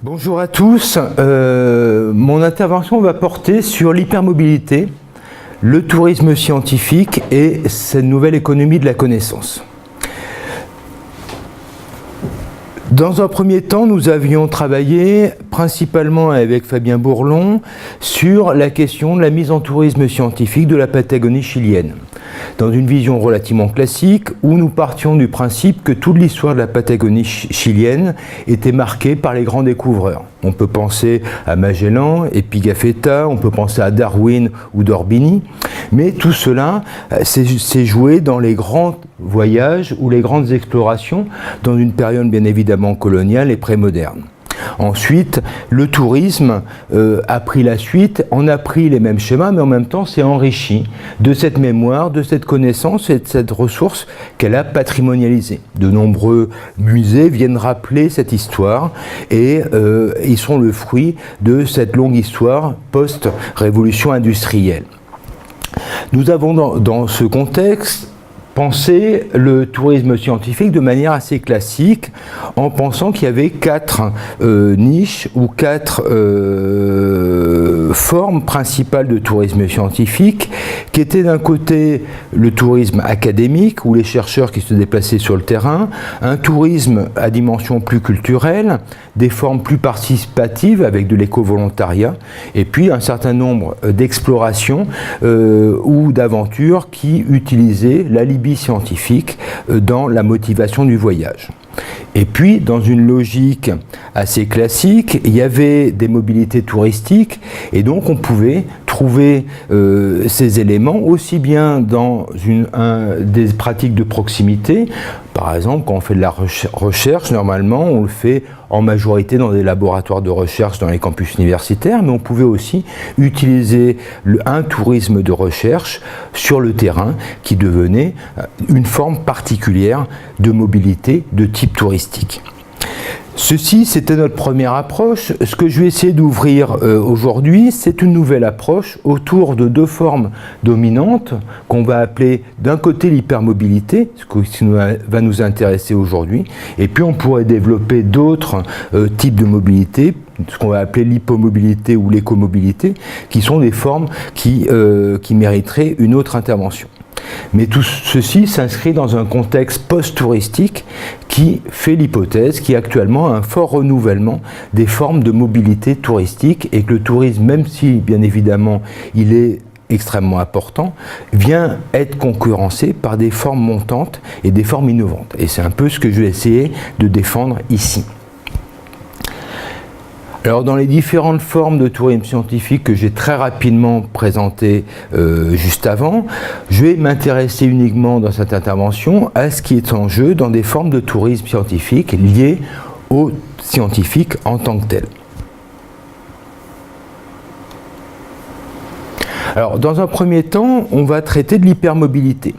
Bonjour à tous, mon intervention va porter sur l'hypermobilité, le tourisme scientifique et cette nouvelle économie de la connaissance. Dans un premier temps, nous avions travaillé principalement avec Fabien Bourlon sur la question de la mise en tourisme scientifique de la Patagonie chilienne, dans une vision relativement classique où nous partions du principe que toute l'histoire de la Patagonie chilienne était marquée par les grands découvreurs. On peut penser à Magellan et Pigafetta, on peut penser à Darwin ou d'Orbigny, mais tout cela s'est joué dans les grands voyages ou les grandes explorations dans une période bien évidemment coloniale et prémoderne. Ensuite, le tourisme a pris la suite, on a pris les mêmes schémas, mais en même temps s'est enrichi de cette mémoire, de cette connaissance et de cette ressource qu'elle a patrimonialisée. De nombreux musées viennent rappeler cette histoire et ils sont le fruit de cette longue histoire post-révolution industrielle. Nous avons dans ce contexte penser le tourisme scientifique de manière assez classique en pensant qu'il y avait quatre niches ou quatre formes principales de tourisme scientifique qui étaient d'un côté le tourisme académique où les chercheurs qui se déplaçaient sur le terrain, un tourisme à dimension plus culturelle, des formes plus participatives avec de l'éco-volontariat et puis un certain nombre d'explorations ou d'aventures qui utilisaient la scientifique dans la motivation du voyage. Et puis, dans une logique assez classique, il y avait des mobilités touristiques et donc on pouvait trouver ces éléments aussi bien dans des pratiques de proximité. Par exemple, quand on fait de la recherche, normalement, on le fait en majorité dans des laboratoires de recherche dans les campus universitaires, mais on pouvait aussi utiliser un tourisme de recherche sur le terrain qui devenait une forme particulière de mobilité de type touristique. Ceci, c'était notre première approche. Ce que je vais essayer d'ouvrir aujourd'hui, c'est une nouvelle approche autour de deux formes dominantes qu'on va appeler d'un côté l'hypermobilité, ce qui va nous intéresser aujourd'hui, et puis on pourrait développer d'autres types de mobilité, ce qu'on va appeler l'hypomobilité ou l'écomobilité, qui sont des formes qui mériteraient une autre intervention. Mais tout ceci s'inscrit dans un contexte post-touristique qui fait l'hypothèse qu'il y a actuellement un fort renouvellement des formes de mobilité touristique et que le tourisme, même si bien évidemment il est extrêmement important, vient être concurrencé par des formes montantes et des formes innovantes. Et c'est un peu ce que je vais essayer de défendre ici. Alors dans les différentes formes de tourisme scientifique que j'ai très rapidement présentées juste avant, je vais m'intéresser uniquement dans cette intervention à ce qui est en jeu dans des formes de tourisme scientifique liées aux scientifiques en tant que tels. Alors dans un premier temps, on va traiter de l'hypermobilité.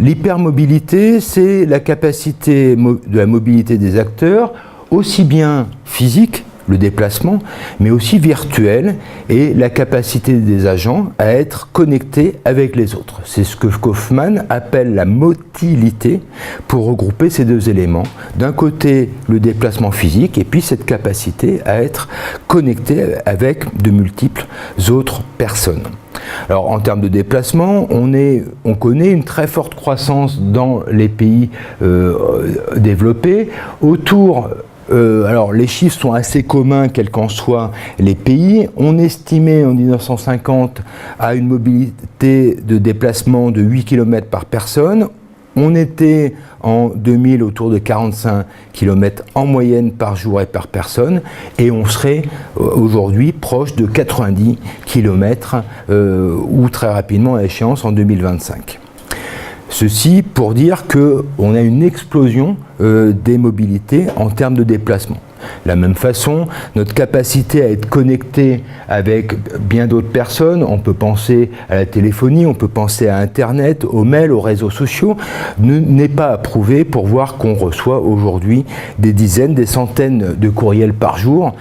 L'hypermobilité, c'est la capacité de la mobilité des acteurs, aussi bien physique, le déplacement, mais aussi virtuel et la capacité des agents à être connectés avec les autres. C'est ce que Kaufman appelle la motilité pour regrouper ces deux éléments. D'un côté, le déplacement physique et puis cette capacité à être connecté avec de multiples autres personnes. Alors en termes de déplacement, on connaît une très forte croissance dans les pays développés autour. Alors les chiffres sont assez communs quels qu'en soient les pays. On estimait en 1950 à une mobilité de déplacement de 8 km par personne. On était en 2000 autour de 45 km en moyenne par jour et par personne et on serait aujourd'hui proche de 90 km ou très rapidement à échéance en 2025. Ceci pour dire qu'on a une explosion des mobilités en termes de déplacement. De la même façon, notre capacité à être connecté avec bien d'autres personnes, on peut penser à la téléphonie, on peut penser à Internet, aux mails, aux réseaux sociaux, n'est pas approuvée pour voir qu'on reçoit aujourd'hui des dizaines, des centaines de courriels par jour,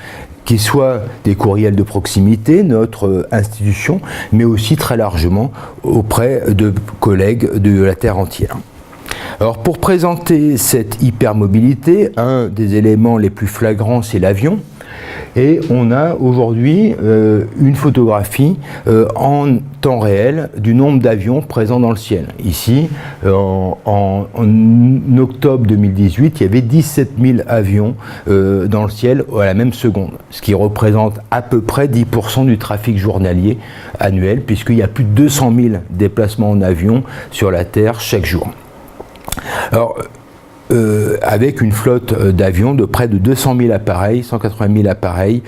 qui soient des courriels de proximité, notre institution, mais aussi très largement auprès de collègues de la Terre entière. Alors pour présenter cette hypermobilité, un des éléments les plus flagrants, c'est l'avion. Et on a aujourd'hui une photographie en temps réel du nombre d'avions présents dans le ciel. Ici, en octobre 2018, il y avait 17 000 avions dans le ciel à la même seconde, ce qui représente à peu près 10% du trafic journalier annuel, puisqu'il y a plus de 200 000 déplacements en avion sur la Terre chaque jour. Alors, avec une flotte d'avions de près de 200 000 appareils, 180 000 appareils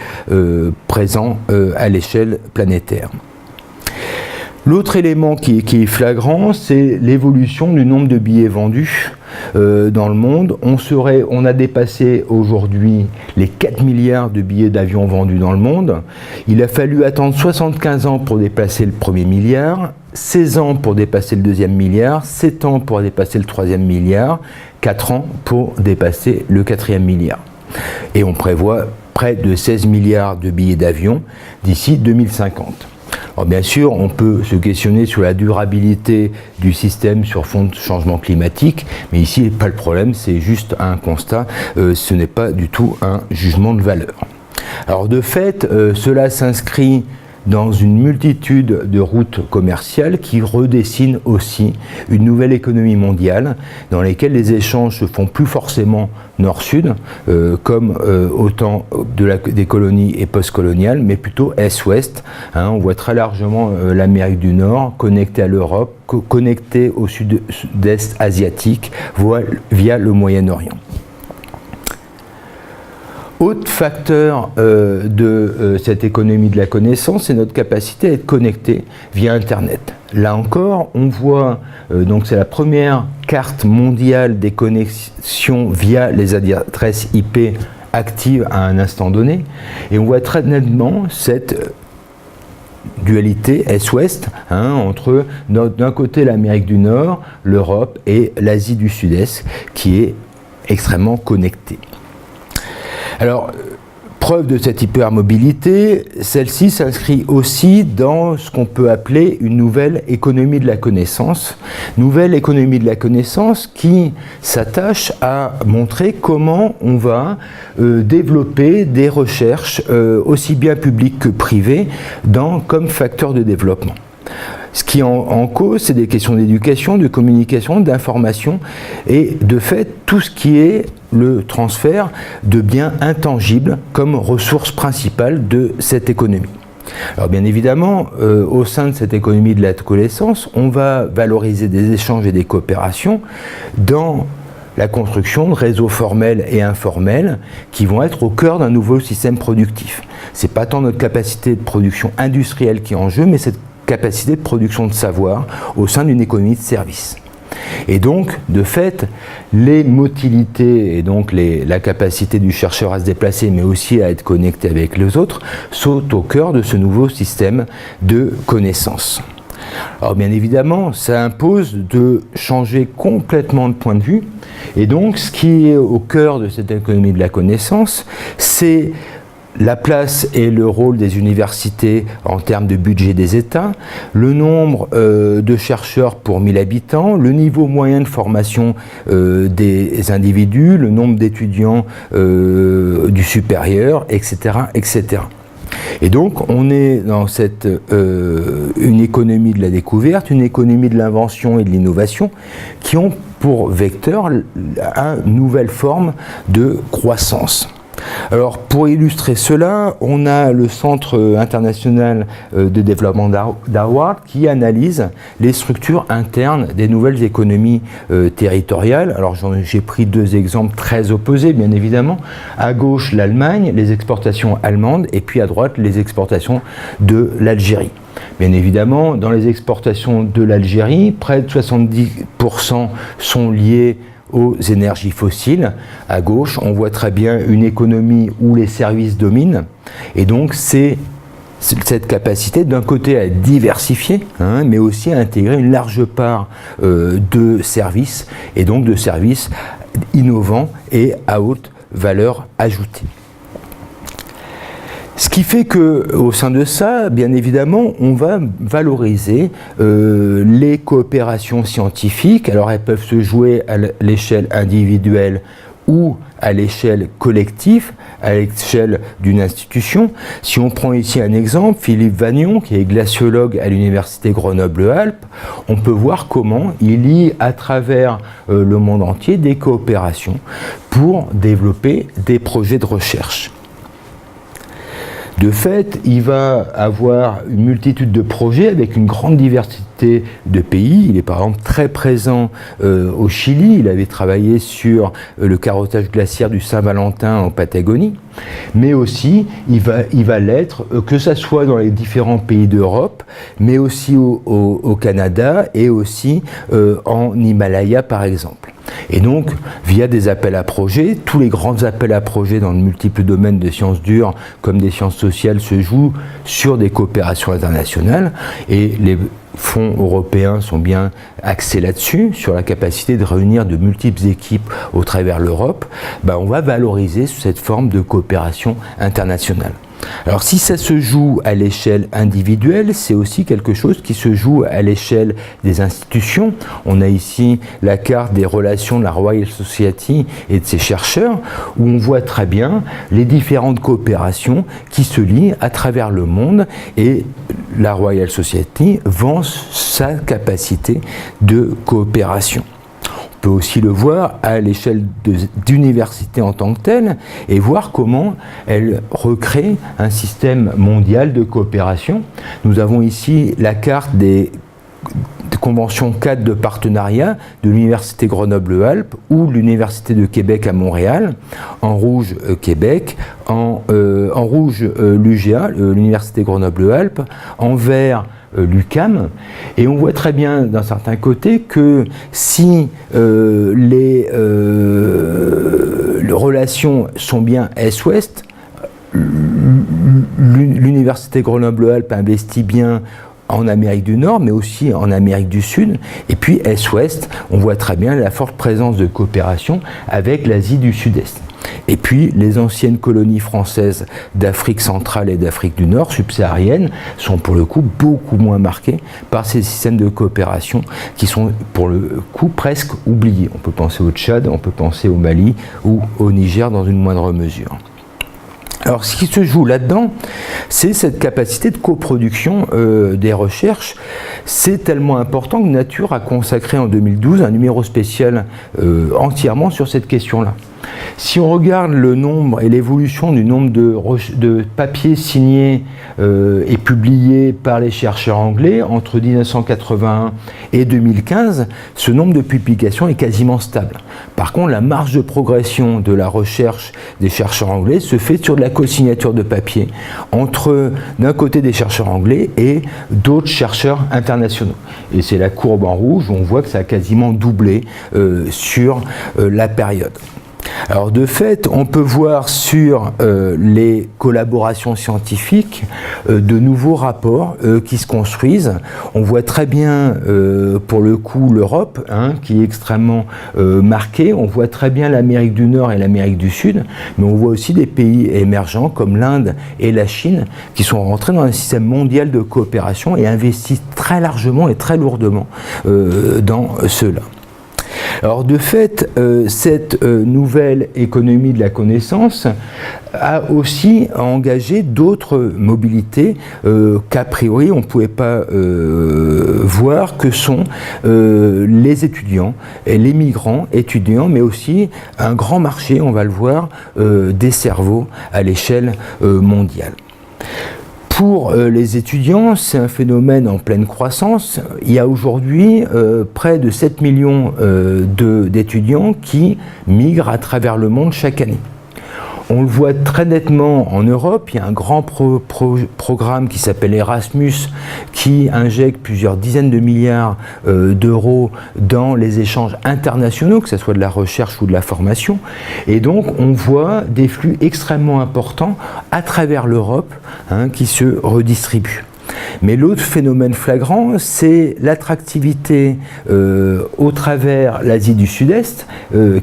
présents à l'échelle planétaire. L'autre élément qui est flagrant, c'est l'évolution du nombre de billets vendus dans le monde. On a dépassé aujourd'hui les 4 milliards de billets d'avion vendus dans le monde. Il a fallu attendre 75 ans pour dépasser le premier milliard, 16 ans pour dépasser le deuxième milliard, 7 ans pour dépasser le troisième milliard, 4 ans pour dépasser le quatrième milliard. Et on prévoit près de 16 milliards de billets d'avion d'ici 2050. Alors bien sûr, on peut se questionner sur la durabilité du système sur fond de changement climatique, mais ici, pas le problème, c'est juste un constat, ce n'est pas du tout un jugement de valeur. Alors de fait, cela s'inscrit dans une multitude de routes commerciales qui redessinent aussi une nouvelle économie mondiale dans laquelle les échanges se font plus forcément nord-sud, comme au temps des colonies et post-coloniales, mais plutôt est-ouest. On voit très largement l'Amérique du Nord connectée à l'Europe, connectée au sud-est asiatique via le Moyen-Orient. Autre facteur de cette économie de la connaissance, c'est notre capacité à être connecté via Internet. Là encore, on voit, donc c'est la première carte mondiale des connexions via les adresses IP actives à un instant donné, et on voit très nettement cette dualité Est-Ouest, entre d'un côté l'Amérique du Nord, l'Europe et l'Asie du Sud-Est, qui est extrêmement connectée. Alors, preuve de cette hypermobilité, celle-ci s'inscrit aussi dans ce qu'on peut appeler une nouvelle économie de la connaissance. Nouvelle économie de la connaissance qui s'attache à montrer comment on va développer des recherches aussi bien publiques que privées comme facteur de développement. Ce qui est en cause, c'est des questions d'éducation, de communication, d'information et de fait tout ce qui est le transfert de biens intangibles comme ressource principale de cette économie. Alors bien évidemment, au sein de cette économie de la connaissance, on va valoriser des échanges et des coopérations dans la construction de réseaux formels et informels qui vont être au cœur d'un nouveau système productif. Ce n'est pas tant notre capacité de production industrielle qui est en jeu, mais cette capacité de production de savoir au sein d'une économie de services. Et donc, de fait, les motilités et donc la capacité du chercheur à se déplacer, mais aussi à être connecté avec les autres, sont au cœur de ce nouveau système de connaissances. Alors bien évidemment, ça impose de changer complètement de point de vue, et donc ce qui est au cœur de cette économie de la connaissance, c'est la place et le rôle des universités en termes de budget des États, le nombre de chercheurs pour 1000 habitants, le niveau moyen de formation des individus, le nombre d'étudiants du supérieur, etc., etc. Et donc, on est dans une économie de la découverte, une économie de l'invention et de l'innovation qui ont pour vecteur une nouvelle forme de croissance. Alors, pour illustrer cela, on a le Centre international de développement d'Harvard qui analyse les structures internes des nouvelles économies territoriales. Alors, j'ai pris deux exemples très opposés, bien évidemment. À gauche, l'Allemagne, les exportations allemandes, et puis à droite, les exportations de l'Algérie. Bien évidemment, dans les exportations de l'Algérie, près de 70% sont liés aux énergies fossiles. À gauche, on voit très bien une économie où les services dominent, et donc c'est cette capacité d'un côté à diversifier, mais aussi à intégrer une large part de services, et donc de services innovants et à haute valeur ajoutée. Ce qui fait qu'au sein de ça, bien évidemment, on va valoriser les coopérations scientifiques. Alors elles peuvent se jouer à l'échelle individuelle ou à l'échelle collective, à l'échelle d'une institution. Si on prend ici un exemple, Philippe Vagnon, qui est glaciologue à l'Université Grenoble-Alpes, on peut voir comment il lie à travers le monde entier des coopérations pour développer des projets de recherche. De fait, il va avoir une multitude de projets avec une grande diversité de pays. Il est par exemple très présent au Chili. Il avait travaillé sur le carottage glaciaire du Saint-Valentin en Patagonie. Mais aussi, il va l'être, que ce soit dans les différents pays d'Europe, mais aussi au Canada et aussi en Himalaya par exemple. Et donc, via des appels à projets, tous les grands appels à projets dans de multiples domaines de sciences dures comme des sciences sociales se jouent sur des coopérations internationales et les fonds européens sont bien axés là-dessus, sur la capacité de réunir de multiples équipes au travers l'Europe. On va valoriser cette forme de coopération internationale. Alors si ça se joue à l'échelle individuelle, c'est aussi quelque chose qui se joue à l'échelle des institutions. On a ici la carte des relations de la Royal Society et de ses chercheurs, où on voit très bien les différentes coopérations qui se lient à travers le monde, et la Royal Society vend sa capacité de coopération. On peut aussi le voir à l'échelle d'universités en tant que telle et voir comment elle recrée un système mondial de coopération. Nous avons ici la carte des conventions 4 de partenariat de l'Université Grenoble-Alpes ou l'Université de Québec à Montréal, en rouge Québec, en rouge l'UGA, l'Université Grenoble-Alpes, en vert l'UQAM, et on voit très bien d'un certain côté que si les relations sont bien Est-Ouest, l'Université Grenoble-Alpes investit bien en Amérique du Nord, mais aussi en Amérique du Sud. Et puis Est-Ouest, on voit très bien la forte présence de coopération avec l'Asie du Sud-Est. Et puis, les anciennes colonies françaises d'Afrique centrale et d'Afrique du Nord, subsahariennes, sont pour le coup beaucoup moins marquées par ces systèmes de coopération qui sont pour le coup presque oubliés. On peut penser au Tchad, on peut penser au Mali ou au Niger dans une moindre mesure. Alors, ce qui se joue là-dedans, c'est cette capacité de coproduction des recherches. C'est tellement important que Nature a consacré en 2012 un numéro spécial entièrement sur cette question-là. Si on regarde le nombre et l'évolution du nombre de papiers signés et publiés par les chercheurs anglais entre 1981 et 2015, ce nombre de publications est quasiment stable. Par contre, la marge de progression de la recherche des chercheurs anglais se fait sur de la co-signature de papier entre, d'un côté, des chercheurs anglais et d'autres chercheurs internationaux. Et c'est la courbe en rouge où on voit que ça a quasiment doublé sur la période. Alors de fait, on peut voir sur les collaborations scientifiques de nouveaux rapports qui se construisent. On voit très bien pour le coup l'Europe qui est extrêmement marquée. On voit très bien l'Amérique du Nord et l'Amérique du Sud, mais on voit aussi des pays émergents comme l'Inde et la Chine qui sont rentrés dans un système mondial de coopération et investissent très largement et très lourdement dans cela. Alors de fait, cette nouvelle économie de la connaissance a aussi engagé d'autres mobilités qu'a priori on ne pouvait pas voir, que sont les étudiants et les migrants étudiants, mais aussi un grand marché, on va le voir, des cerveaux à l'échelle mondiale. Pour les étudiants, c'est un phénomène en pleine croissance. Il y a aujourd'hui près de 7 millions d'étudiants qui migrent à travers le monde chaque année. On le voit très nettement en Europe. Il y a un grand programme qui s'appelle Erasmus qui injecte plusieurs dizaines de milliards d'euros dans les échanges internationaux, que ce soit de la recherche ou de la formation. Et donc on voit des flux extrêmement importants à travers l'Europe qui se redistribuent. Mais l'autre phénomène flagrant, c'est l'attractivité au travers l'Asie du Sud-Est,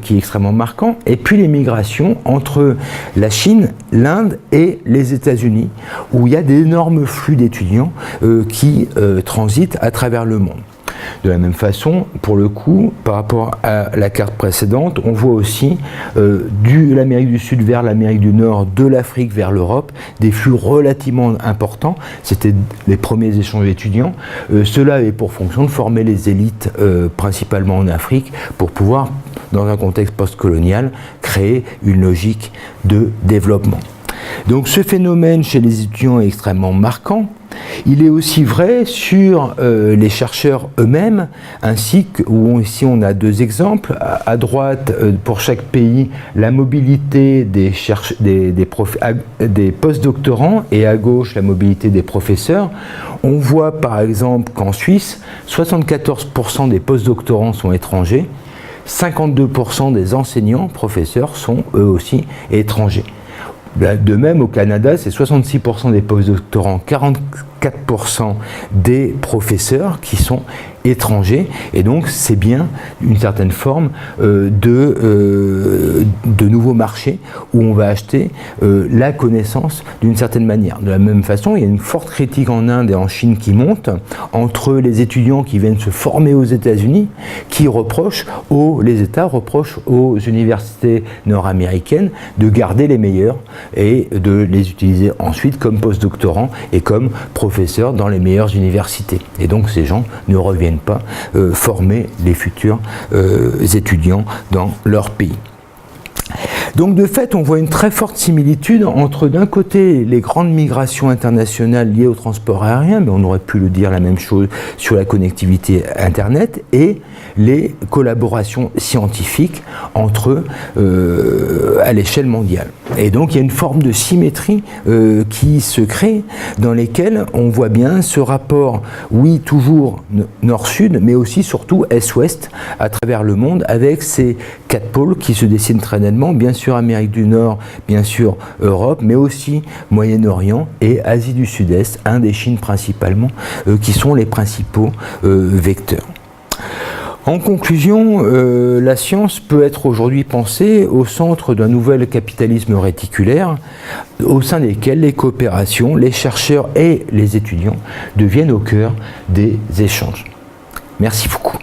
qui est extrêmement marquant, et puis les migrations entre la Chine, l'Inde et les États-Unis, où il y a d'énormes flux d'étudiants qui transitent à travers le monde. De la même façon, pour le coup, par rapport à la carte précédente, on voit aussi de l'Amérique du Sud vers l'Amérique du Nord, de l'Afrique vers l'Europe, des flux relativement importants. C'était les premiers échanges étudiants. Cela avait pour fonction de former les élites, principalement en Afrique, pour pouvoir, dans un contexte postcolonial, créer une logique de développement. Donc ce phénomène chez les étudiants est extrêmement marquant. Il est aussi vrai sur les chercheurs eux-mêmes, ainsi que, ici on a deux exemples. À droite, pour chaque pays, la mobilité des postdoctorants, et à gauche, la mobilité des professeurs. On voit par exemple qu'en Suisse, 74% des postdoctorants sont étrangers, 52% des enseignants, professeurs, sont eux aussi étrangers. De même, au Canada, c'est 66% des postdoctorants, 44% des professeurs qui sont étrangers, et donc c'est bien une certaine forme de nouveaux marchés où on va acheter la connaissance d'une certaine manière. De la même façon, il y a une forte critique en Inde et en Chine qui monte entre les étudiants qui viennent se former aux États-Unis, qui les États reprochent aux universités nord-américaines de garder les meilleurs et de les utiliser ensuite comme postdoctorants et comme professeurs dans les meilleures universités. Et donc ces gens ne reviennent pas former les futurs étudiants dans leur pays. Donc de fait, on voit une très forte similitude entre d'un côté les grandes migrations internationales liées au transport aérien, mais on aurait pu le dire la même chose sur la connectivité Internet, et les collaborations scientifiques entre eux à l'échelle mondiale. Et donc il y a une forme de symétrie qui se crée, dans lesquelles on voit bien ce rapport, oui, toujours nord-sud, mais aussi surtout est-ouest à travers le monde, avec ces quatre pôles qui se dessinent très nettement, bien sûr Amérique du Nord, bien sûr Europe, mais aussi Moyen-Orient et Asie du Sud-Est, Inde et Chine principalement, qui sont les principaux vecteurs. En conclusion, la science peut être aujourd'hui pensée au centre d'un nouvel capitalisme réticulaire, au sein desquels les coopérations, les chercheurs et les étudiants deviennent au cœur des échanges. Merci beaucoup.